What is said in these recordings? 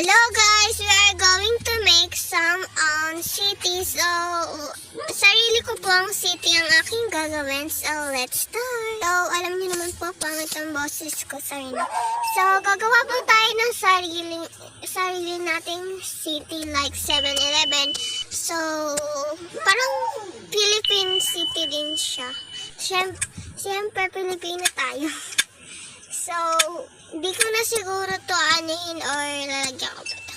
Hello guys! We are going to make some city. So, sarili ko po ang city ang aking gagawin. So, let's start. So, alam niyo naman po, pangit ang boses ko. Sorry na. So, gagawa po tayo ng sarili nating city like 7-Eleven. So, parang Philippine city din siya. Siyempre, Pilipino tayo. So, di ko na siguro to anuhin or lalagyan ko ba ito?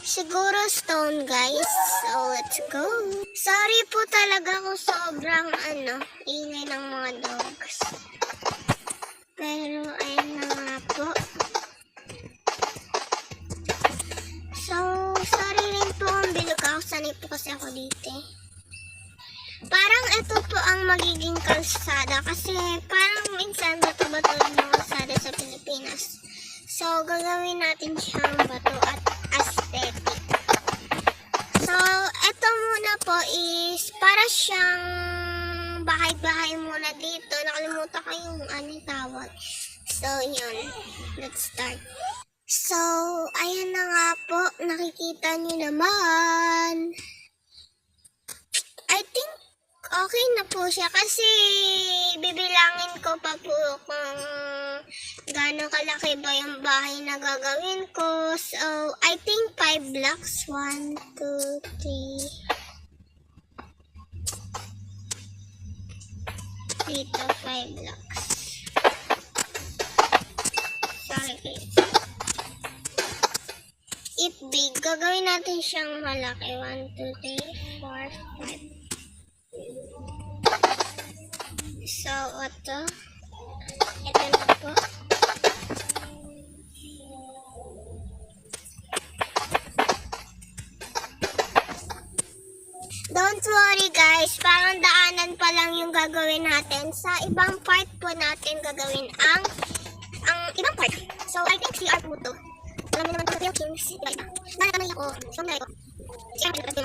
Siguro stone guys. So, let's go. Sorry po talaga kung sobrang ingay ng mga dogs. Pero, ayun na nga po. So, sorry rin po ang bilog ako. Sanay po kasi ako dito. Parang ito po ang magiging kalsada kasi parang minsan bato-bato yung kalsada sa Pilipinas. So, gagawin natin siyang bato at aesthetic. So, ito muna po is para siyang bahay-bahay muna dito. Nakalimutan ko yung tawag. So, yun. Let's start. So, ayan na nga po. Nakikita nyo naman. I think okay na po siya kasi bibilangin ko pa po kung gaano kalaki ba yung bahay na gagawin ko. So, I think 5 blocks. 1, 2, 3. Dito, 5 blocks. Sorry. If big, gagawin natin siyang malaki. 1, 2, 3, 4, 5. So, ito na po. Don't worry guys, parang daanan pa lang yung gagawin natin. Sa ibang part po natin gagawin ang ibang part. So, I think CR po to. Alam niyo naman po yung Kings. Diba? Nalakamay ako. So, nalay ko. CR po ito.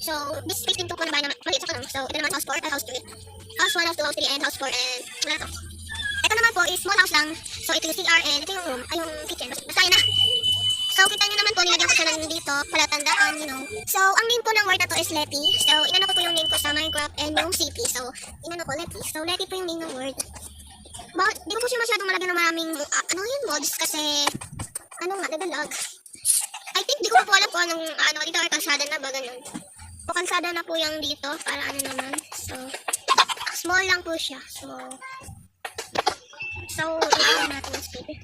So, this space din po na bahay na maliit sa kanang. So, ito naman house 4, house 3. House 1, house 2, house 3, and house 4, and wala to. Ito naman po is small house lang. So, ito yung CR, and ito yung room, ay yung kitchen. Basta yun na. So, kita nyo naman po, nilagyan ko siya lang dito, palatandaan, you know. So, ang name po ng word na to is Letty. So, inano ko po yung name ko sa Minecraft and yung city. So, inano ko Letty. So, Letty po yung name ng word. But, di ko po siya masyadong malagyan ng maraming, mods kasi, nadalag. I think, di ko po alam po anong, dito ay kalsada na ba, ganun. O kalsada na po yung dito, para naman. So, small lang po siya. So, ito natin yung speed.